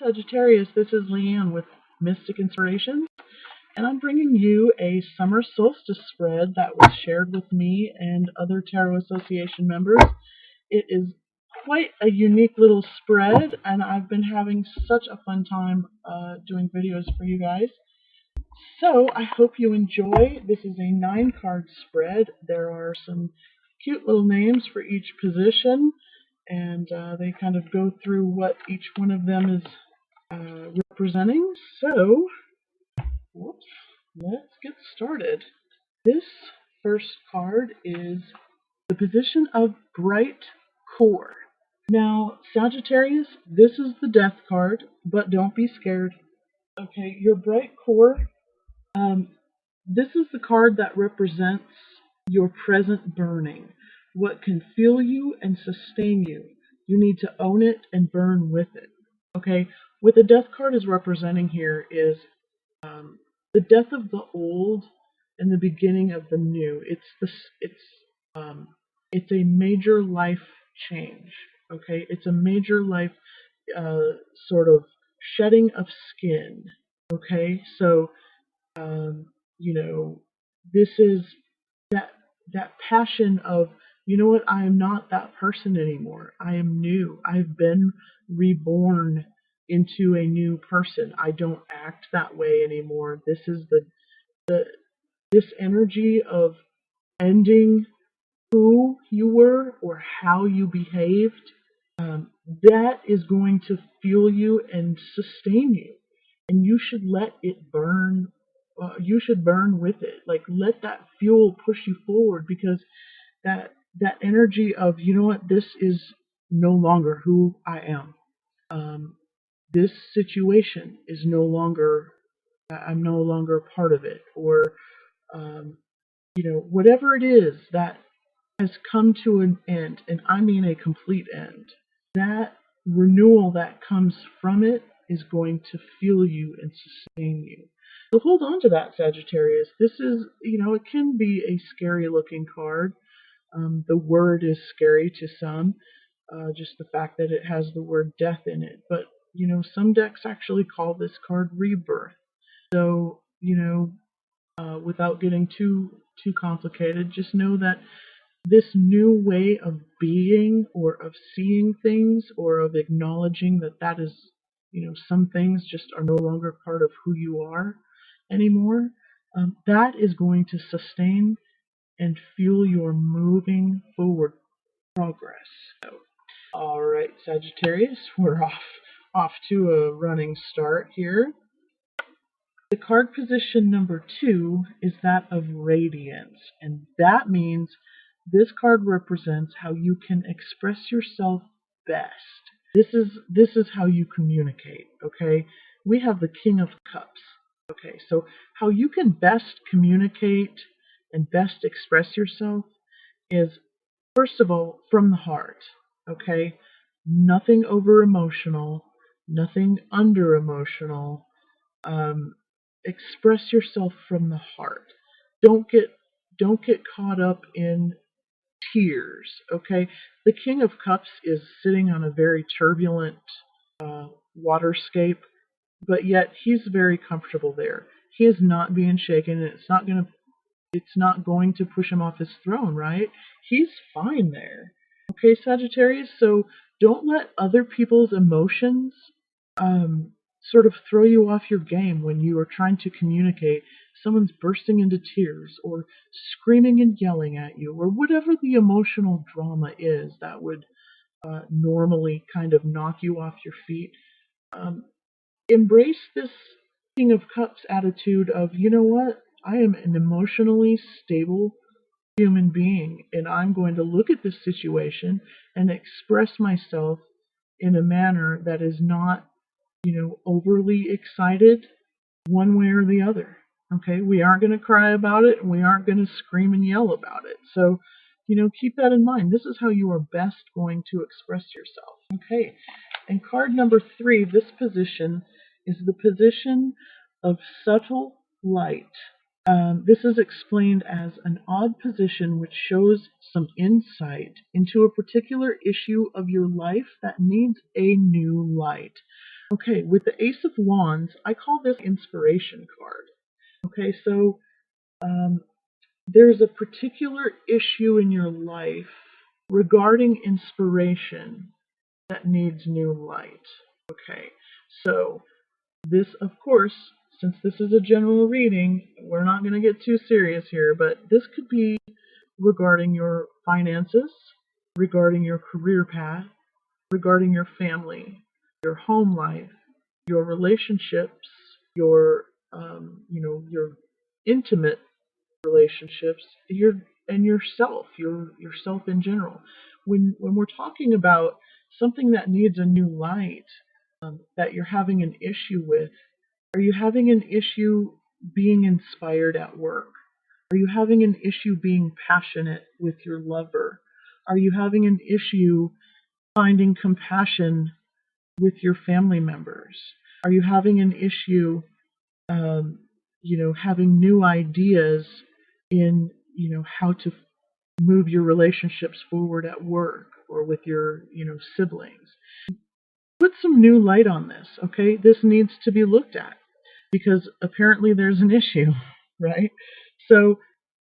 Sagittarius, this is Leanne with Mystic Inspirations, and I'm bringing you a summer solstice spread that was shared with me and other Tarot Association members. It is quite a unique little spread, and I've been having such a fun time doing videos for you guys. So I hope you enjoy. This is a 9-card spread. There are some cute little names for each position, and they kind of go through what each one of them is representing. So, let's get started. This first card is the position of Bright Core. Now, Sagittarius, this is the Death card, but don't be scared. Okay, your Bright Core, this is the card that represents your present burning, what can fuel you and sustain you. You need to own it and burn with it. Okay, what the Death card is representing here is the death of the old and the beginning of the new. It's a major life change. Okay, it's a major life sort of shedding of skin. Okay, so this is that passion of, you know what, I am not that person anymore. I am new. I've been reborn into a new person. I don't act that way anymore. This is this energy of ending who you were or how you behaved. That is going to fuel you and sustain you, and you should let it burn. You should burn with it. Like, let that fuel push you forward, because that energy of, you know what, this is no longer who I am. This situation is no longer, I'm no longer a part of it, or whatever it is that has come to an end, and I mean a complete end. That renewal that comes from it is going to fuel you and sustain you. So hold on to that, Sagittarius. This is, it can be a scary looking card. The word is scary to some, just the fact that it has the word death in it. But, some decks actually call this card rebirth. So, without getting too complicated, just know that this new way of being, or of seeing things, or of acknowledging that is, some things just are no longer part of who you are anymore, that is going to sustain and fuel your moving forward progress. So, all right, Sagittarius, we're off to a running start here. The card position number 2 is that of radiance, and that means this card represents how you can express yourself best. This is how you communicate, okay? We have the King of Cups. Okay, so how you can best communicate and best express yourself is, first of all, from the heart, okay? Nothing over emotional, nothing under emotional. Express yourself from the heart. Don't get caught up in tears, okay? The King of Cups is sitting on a very turbulent waterscape, but yet he's very comfortable there. He is not being shaken, and it's not going to push him off his throne, right? He's fine there. Okay, Sagittarius, so don't let other people's emotions sort of throw you off your game when you are trying to communicate. Someone's bursting into tears, or screaming and yelling at you, or whatever the emotional drama is that would normally kind of knock you off your feet. Embrace this King of Cups attitude of, you know what, I am an emotionally stable human being, and I'm going to look at this situation and express myself in a manner that is not, overly excited one way or the other. Okay, we aren't going to cry about it, and we aren't going to scream and yell about it. So, keep that in mind. This is how you are best going to express yourself. Okay, and card number 3, this position is the position of subtle light. This is explained as an odd position which shows some insight into a particular issue of your life that needs a new light. Okay, with the Ace of Wands, I call this inspiration card. Okay, so um, there's a particular issue in your life regarding inspiration that needs new light. Okay, so this, of course, since this is a general reading, we're not going to get too serious here, but this could be regarding your finances, regarding your career path, regarding your family, your home life, your relationships, your your intimate relationships, and yourself in general. When we're talking about something that needs a new light, that you're having an issue with, are you having an issue being inspired at work? Are you having an issue being passionate with your lover? Are you having an issue finding compassion with your family members? Are you having an issue, having new ideas in, how to move your relationships forward at work or with your, siblings? Put some new light on this, okay? This needs to be looked at because apparently there's an issue, right? So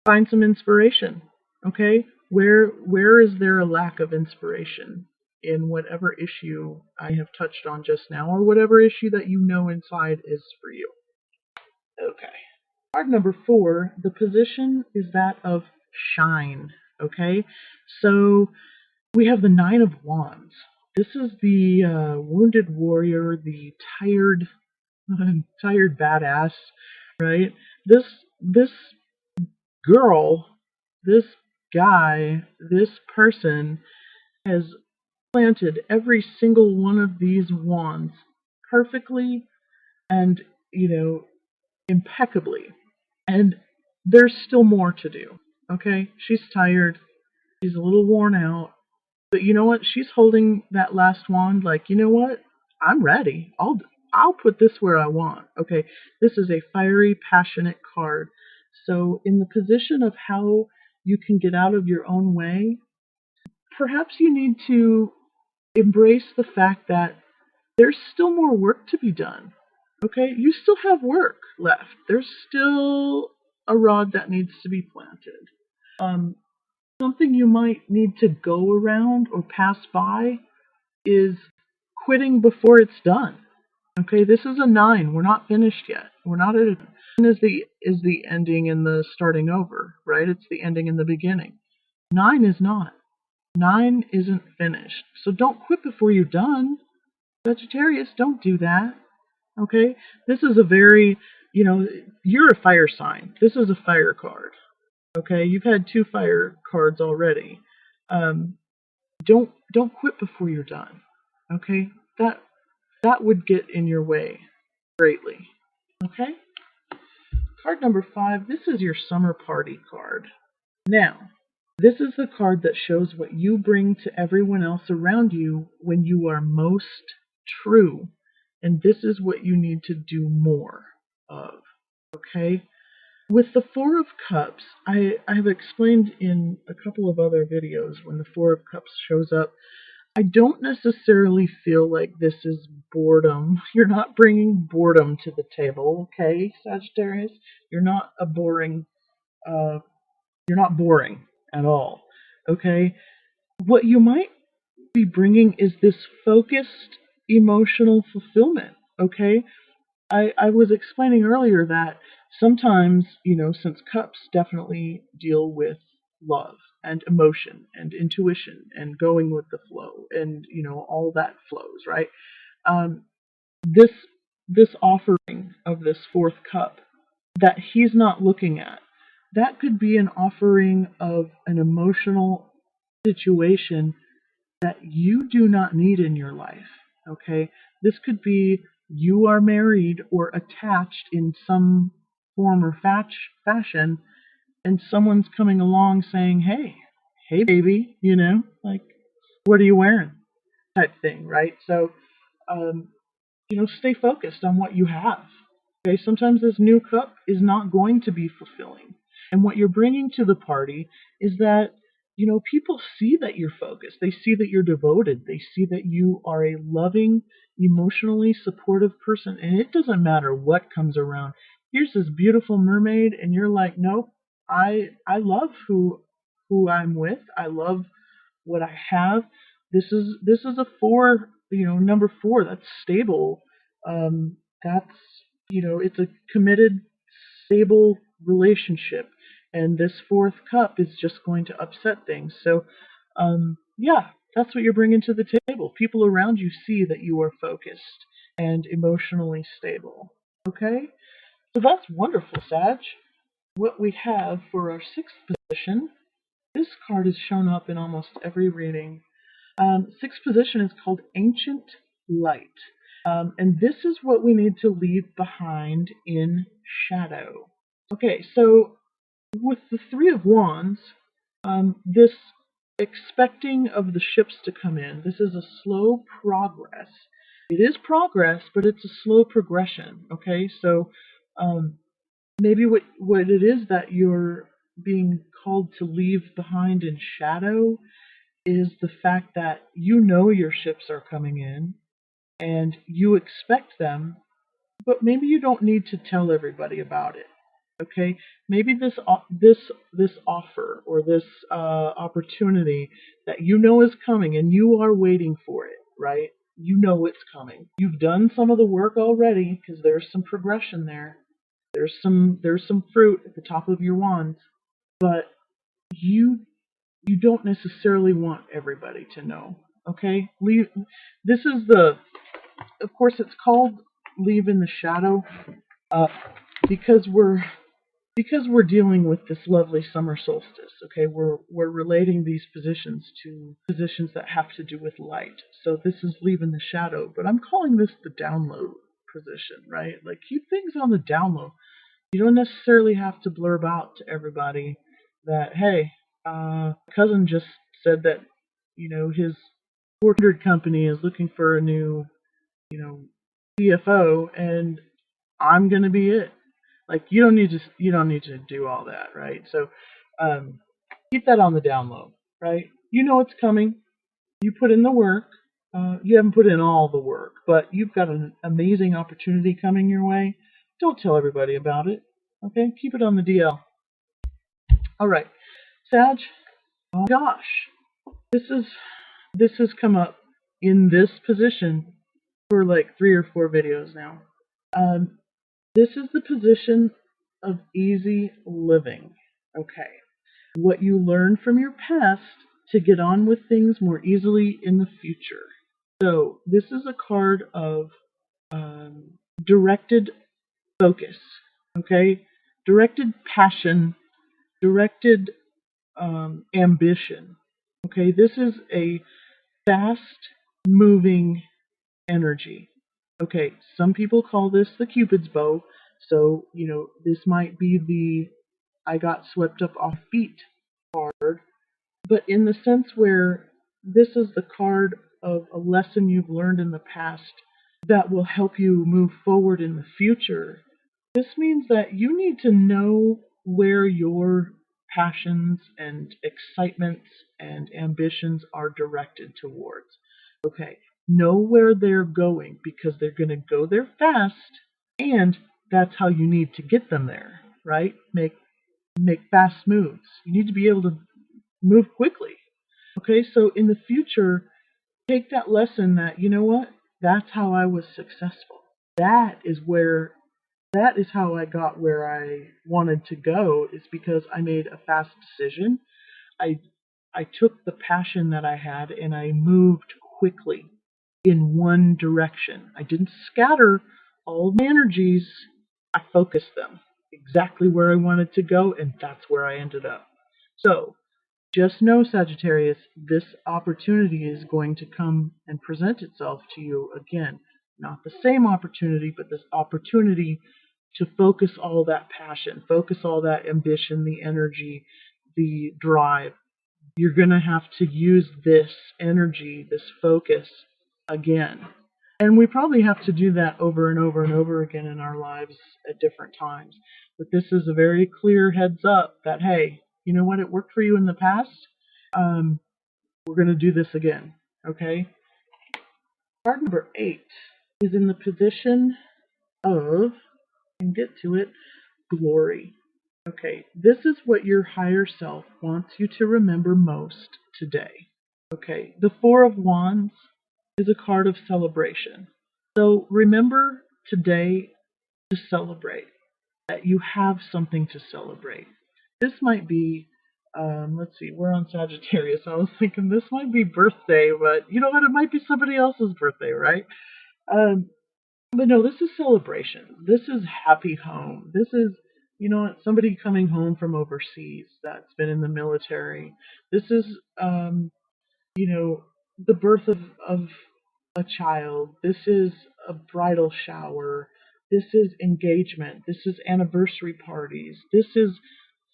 find some inspiration, okay? Where is there a lack of inspiration in whatever issue I have touched on just now, or whatever issue that you know inside is for you? Okay. Card number 4, the position is that of shine, okay? So we have the Nine of Wands. This is the wounded warrior, the tired badass, right? This girl, this guy, this person has planted every single one of these wands perfectly and, impeccably. And there's still more to do. Okay? She's tired. She's a little worn out. But you know what? She's holding that last wand like, you know what? I'm ready. I'll put this where I want. Okay? This is a fiery, passionate card. So in the position of how you can get out of your own way, perhaps you need to embrace the fact that there's still more work to be done. Okay? You still have work left. There's still a rod that needs to be planted. Um, Something you might need to go around or pass by is quitting before it's done. Okay, this is a 9. We're not finished yet. We're not at a 9 is the ending and the starting over, right? It's the ending and the beginning. 9 is not. 9 isn't finished. So don't quit before you're done. Sagittarius, don't do that. Okay? This is a very, you're a fire sign. This is a fire card. Okay? You've had 2 fire cards already. Don't quit before you're done. Okay? That would get in your way greatly. Okay? Card number 5, this is your summer party card. Now, this is the card that shows what you bring to everyone else around you when you are most true. And this is what you need to do more of. Okay? With the Four of Cups, I have explained in a couple of other videos when the Four of Cups shows up, I don't necessarily feel like this is boredom. You're not bringing boredom to the table, okay, Sagittarius? You're not a boring, you're not boring at all, okay? What you might be bringing is this focused emotional fulfillment, okay? I was explaining earlier that sometimes, since cups definitely deal with love and emotion and intuition and going with the flow and, all that flows, right? Um, this this offering of this 4th cup that he's not looking at, that could be an offering of an emotional situation that you do not need in your life. Okay? This could be you are married or attached in some form or fashion, and someone's coming along saying, hey baby, like, what are you wearing? Type thing, right? So, um, stay focused on what you have. Okay, sometimes this new cup is not going to be fulfilling. And what you're bringing to the party is that people see that you're focused. They see that you're devoted. They see that you are a loving, emotionally supportive person. And it doesn't matter what comes around. Here's this beautiful mermaid, and you're like, nope, I love who I'm with. I love what I have. This is a four, number four. That's stable. That's it's a committed, stable relationship, and this fourth cup is just going to upset things. So, yeah, that's what you're bringing to the table. People around you see that you are focused and emotionally stable. Okay, so that's wonderful, Sag. What we have for our sixth position, this card has shown up in almost every reading. Sixth position is called Ancient Light. And this is what we need to leave behind in shadow. Okay, so with the Three of Wands, this expecting of the ships to come in, this is a slow progress. It is progress, but it's a slow progression. Okay, so maybe what it is that you're being called to leave behind in shadow is the fact that your ships are coming in and you expect them, but maybe you don't need to tell everybody about it. Okay, maybe this offer or this opportunity that is coming and you are waiting for it, right? It's coming. You've done some of the work already because there's some progression there. There's some fruit at the top of your wands, but you don't necessarily want everybody to know. Okay, this is of course it's called leave in the shadow, uh, because we're dealing with this lovely summer solstice. Okay, we're relating these positions to positions that have to do with light. So this is leave in the shadow, but I'm calling this the download position, right? Like, keep things on the download. You don't necessarily have to blurb out to everybody that, hey, cousin just said that, his 400 company is looking for a new, CFO, and I'm gonna be it. Like, you don't need to do all that, right? So, keep that on the down low, right? It's coming. You put in the work. You haven't put in all the work, but you've got an amazing opportunity coming your way. Don't tell everybody about it. Okay, keep it on the DL. All right, Sag. Oh gosh, this has come up in this position for like 3 or 4 videos now. Um, this is the position of easy living. Okay, what you learn from your past to get on with things more easily in the future. So this is a card of directed focus. Okay, directed passion, directed ambition. Okay, this is a fast moving energy. Okay, some people call this the Cupid's bow. So, this might be the I got swept up off feet card, but in the sense where this is the card of a lesson you've learned in the past that will help you move forward in the future. This means that you need to know where your passions and excitements and ambitions are directed towards. Okay, know where they're going because they're going to go there fast, and that's how you need to get them there, right? Make fast moves. You need to be able to move quickly. Okay, so in the future, take that lesson that, what? That's how I was successful. That is where that is how I got where I wanted to go, is because I made a fast decision. I I took the passion that I had and I moved quickly in one direction. I didn't scatter all my energies. I focused them exactly where I wanted to go, and that's where I ended up. So just know, Sagittarius, this opportunity is going to come and present itself to you again. Not the same opportunity, but this opportunity to focus all that passion, focus all that ambition, the energy, the drive. You're going to have to use this energy, this focus again. And we probably have to do that over and over and over again in our lives at different times. But this is a very clear heads up that, hey, you know what? It worked for you in the past. We're going to do this again, okay? Card number 8 is in the position of, and get to it, glory. Okay, this is what your higher self wants you to remember most today. Okay, the Four of Wands is a card of celebration. So remember today to celebrate, that you have something to celebrate. This might be, let's see, we're on Sagittarius. I was thinking this might be birthday, but you know what? It might be somebody else's birthday, right? But no, this is celebration. This is happy home. This is, somebody coming home from overseas that's been in the military. This is, the birth of a child. This is a bridal shower. This is engagement. This is anniversary parties. This is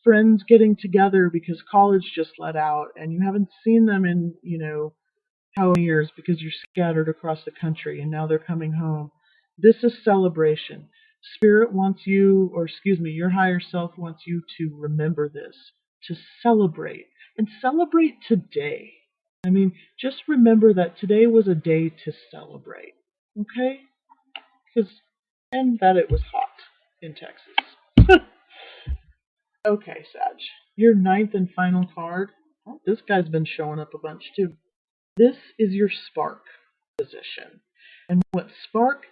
friends getting together because college just let out and you haven't seen them in, how many years because you're scattered across the country and now they're coming home. This is celebration. Spirit wants you, or excuse me, your higher self wants you to remember this, to celebrate, and celebrate today. I mean, just remember that today was a day to celebrate, okay? And that it was hot in Texas. Okay, Sag. Your ninth and final card. Oh, this guy's been showing up a bunch too. This is your spark position. And what spark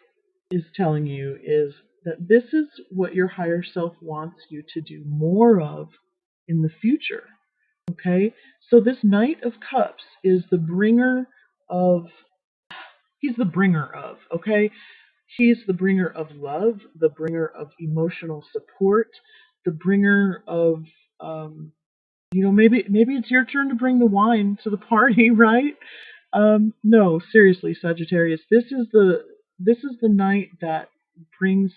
is telling you is that this is what your higher self wants you to do more of in the future. Okay? So this Knight of Cups is the bringer of, he's the bringer of, okay? He's the bringer of love, the bringer of emotional support, the bringer of, maybe it's your turn to bring the wine to the party, right? No, seriously, Sagittarius, this is the night that brings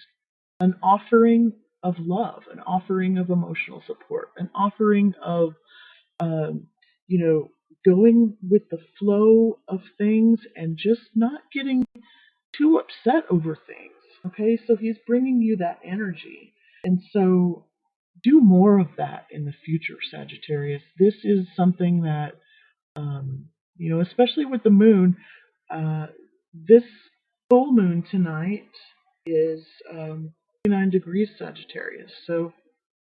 an offering of love, an offering of emotional support, an offering of, um, going with the flow of things and just not getting too upset over things. Okay, so he's bringing you that energy, and so do more of that in the future, Sagittarius. This is something that, especially with the moon, this full moon tonight is 9 degrees Sagittarius. So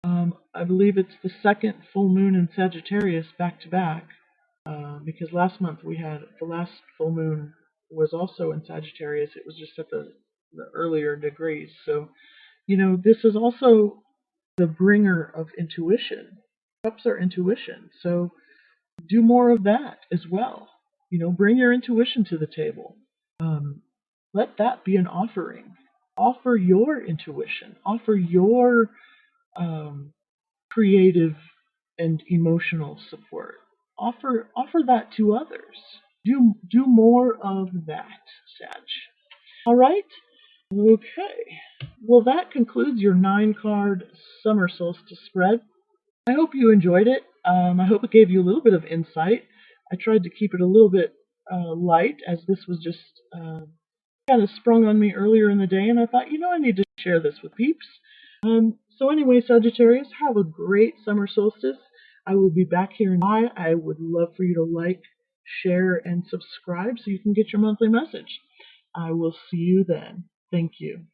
I believe it's the second full moon in Sagittarius back to back, because last month we had the last full moon was also in Sagittarius. It was just at the earlier degrees. So, this is also the bringer of intuition. Cups are intuition. So do more of that as well. Bring your intuition to the table. Let that be an offering. Offer your intuition. Offer your creative and emotional support. Offer that to others. Do more of that, Sag. All right? Okay. Well, that concludes your 9-card summer solstice spread. I hope you enjoyed it. I hope it gave you a little bit of insight. I tried to keep it a little bit light, as this was just kind of sprung on me earlier in the day, and I thought, I need to share this with peeps. So anyway, Sagittarius, have a great summer solstice. I will be back here in July. I would love for you to like, share, and subscribe so you can get your monthly message. I will see you then. Thank you.